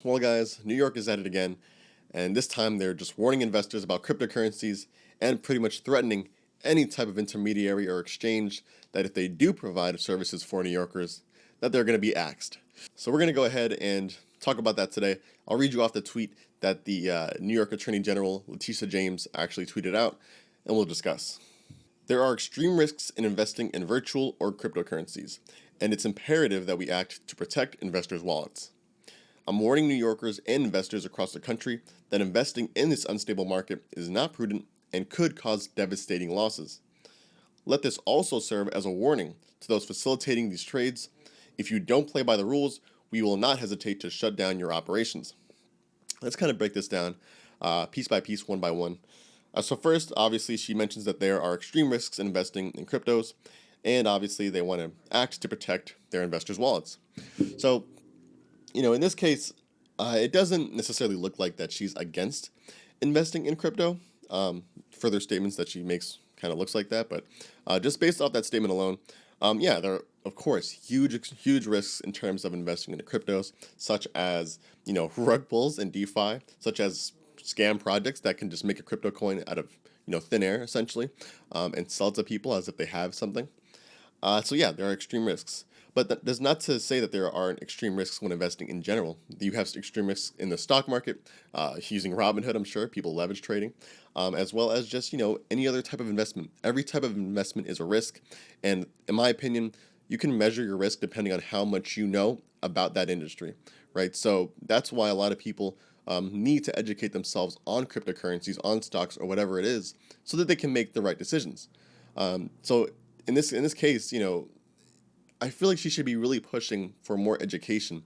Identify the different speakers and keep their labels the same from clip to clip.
Speaker 1: Well, guys, New York is at it again, and this time they're just warning investors about cryptocurrencies and pretty much threatening any type of intermediary or exchange that if they do provide services for New Yorkers, that they're going to be axed. So we're going to go ahead and talk about that today. I'll read you off the tweet that the New York Attorney General, Letitia James, actually tweeted out, and we'll discuss. There are extreme risks in investing in virtual or cryptocurrencies, and it's imperative that we act to protect investors' wallets. I'm warning New Yorkers and investors across the country that investing in this unstable market is not prudent and could cause devastating losses. Let this also serve as a warning to those facilitating these trades. If you don't play by the rules, we will not hesitate to shut down your operations. Let's kind of break this down piece by piece, one by one. So first, obviously, she mentions that there are extreme risks in investing in cryptos, and obviously they want to act to protect their investors' wallets. So in this case, it doesn't necessarily look like that she's against investing in crypto. Further statements that she makes kind of looks like that, but just based off that statement alone, yeah, there are, of course, huge risks in terms of investing into cryptos, such as, rug pulls and DeFi, such as scam projects that can just make a crypto coin out of, thin air, essentially, and sell it to people as if they have something. So yeah, there are extreme risks. But that does not to say that there aren't extreme risks when investing in general. You have extreme risks in the stock market, using Robinhood, I'm sure, people leverage trading, as well as just, any other type of investment. Every type of investment is a risk. And in my opinion, you can measure your risk depending on how much you know about that industry, right? So that's why a lot of people need to educate themselves on cryptocurrencies, on stocks, or whatever it is, so that they can make the right decisions. So in this case, I feel like she should be really pushing for more education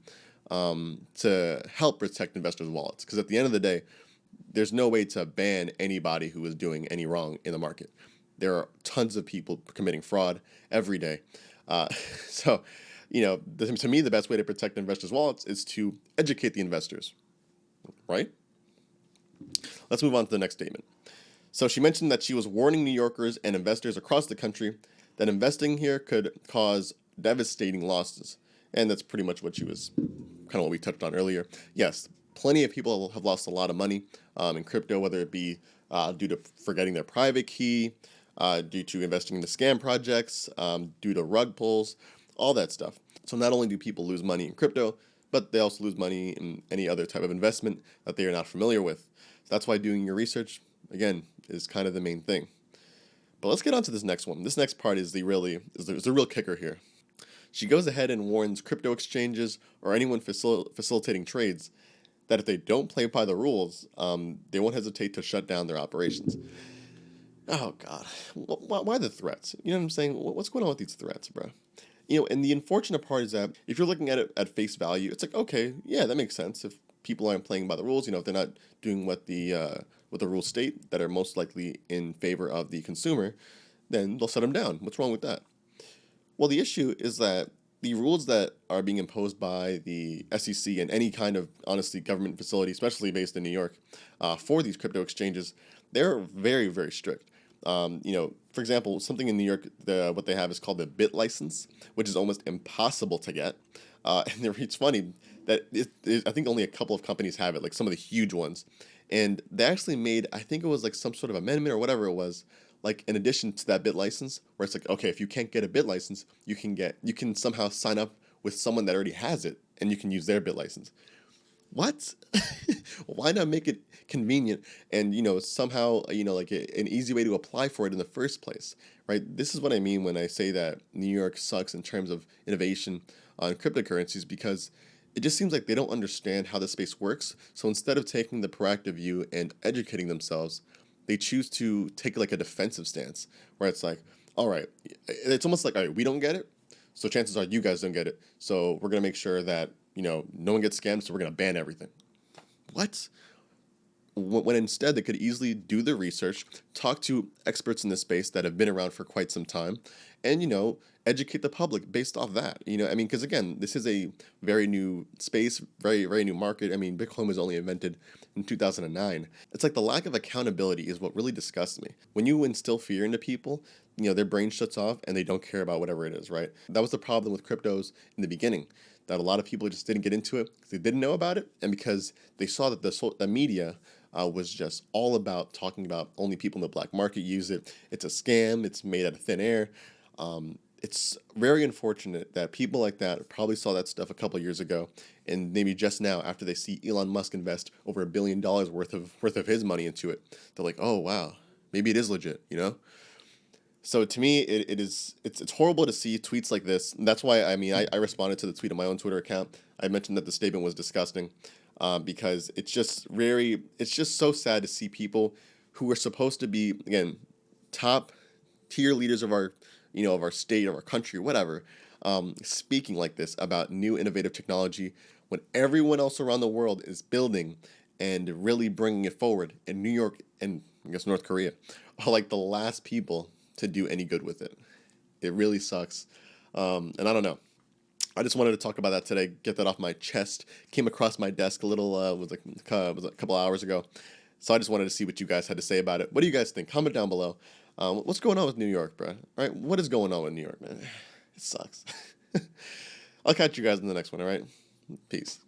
Speaker 1: to help protect investors' wallets. Because at the end of the day, there's no way to ban anybody who is doing any wrong in the market. There are tons of people committing fraud every day. So, to me, the best way to protect investors' wallets is to educate the investors, right? Let's move on to the next statement. So she mentioned that she was warning New Yorkers and investors across the country that investing here could cause devastating losses. And that's pretty much what she was kind of what we touched on earlier. Yes, plenty of people have lost a lot of money in crypto, whether it be due to forgetting their private key, due to investing in the scam projects, due to rug pulls, all that stuff. So not only do people lose money in crypto, but they also lose money in any other type of investment that they are not familiar with. So that's why doing your research, again, is kind of the main thing. But let's get on to this next one. This next part is the real kicker here. She goes ahead and warns crypto exchanges or anyone facilitating trades that if they don't play by the rules, they won't hesitate to shut down their operations. Oh, God. Why the threats? You know what I'm saying? What's going on with these threats, bro? And the unfortunate part is that if you're looking at it at face value, it's like, okay, yeah, that makes sense. If people aren't playing by the rules, if they're not doing what the rules state that are most likely in favor of the consumer, then they'll shut them down. What's wrong with that? Well, the issue is that the rules that are being imposed by the SEC and any kind of, honestly, government facility, especially based in New York, for these crypto exchanges, they're very, very strict. For example, something in New York, what they have is called the bit license, which is almost impossible to get. And it's funny that I think only a couple of companies have it, like some of the huge ones. And they actually made, I think it was like some sort of amendment or whatever it was, like in addition to that bit license, where it's like, okay, if you can't get a bit license, you can somehow sign up with someone that already has it, and you can use their bit license. What? Why not make it convenient and somehow like an easy way to apply for it in the first place, right? This is what I mean when I say that New York sucks in terms of innovation on cryptocurrencies, because it just seems like they don't understand how the space works. So instead of taking the proactive view and educating themselves, they choose to take like a defensive stance where it's like, all right, it's almost like, all right, we don't get it, so chances are you guys don't get it. So we're going to make sure that, no one gets scammed, so we're going to ban everything. What? When instead they could easily do the research, talk to experts in the space that have been around for quite some time, and, educate the public based off that. Because again, this is a very new space, very, very new market. Bitcoin was only invented in 2009. It's like the lack of accountability is what really disgusts me. When you instill fear into people, their brain shuts off and they don't care about whatever it is, right? That was the problem with cryptos in the beginning. that a lot of people just didn't get into it because they didn't know about it, and because they saw that the media was just all about talking about only people in the black market use it. It's a scam. It's made out of thin air. It's very unfortunate that people like that probably saw that stuff a couple years ago, and maybe just now, after they see Elon Musk invest over $1 billion worth of his money into it, they're like, "Oh wow, maybe it is legit," you know. So to me, it's horrible to see tweets like this. And that's why I responded to the tweet on my own Twitter account. I mentioned that the statement was disgusting, because it's just so sad to see people who are supposed to be, again, top tier leaders of our of our state, of our country, whatever, speaking like this about new innovative technology when everyone else around the world is building and really bringing it forward. And New York and I guess North Korea are like the last people to do any good with it. It really sucks. And I don't know. I just wanted to talk about that today, get that off my chest. Came across my desk a little, was a couple hours ago. So I just wanted to see what you guys had to say about it. What do you guys think? Comment down below. What's going on with New York, bro? All right, what is going on with New York, man? It sucks. I'll catch you guys in the next one, all right? Peace.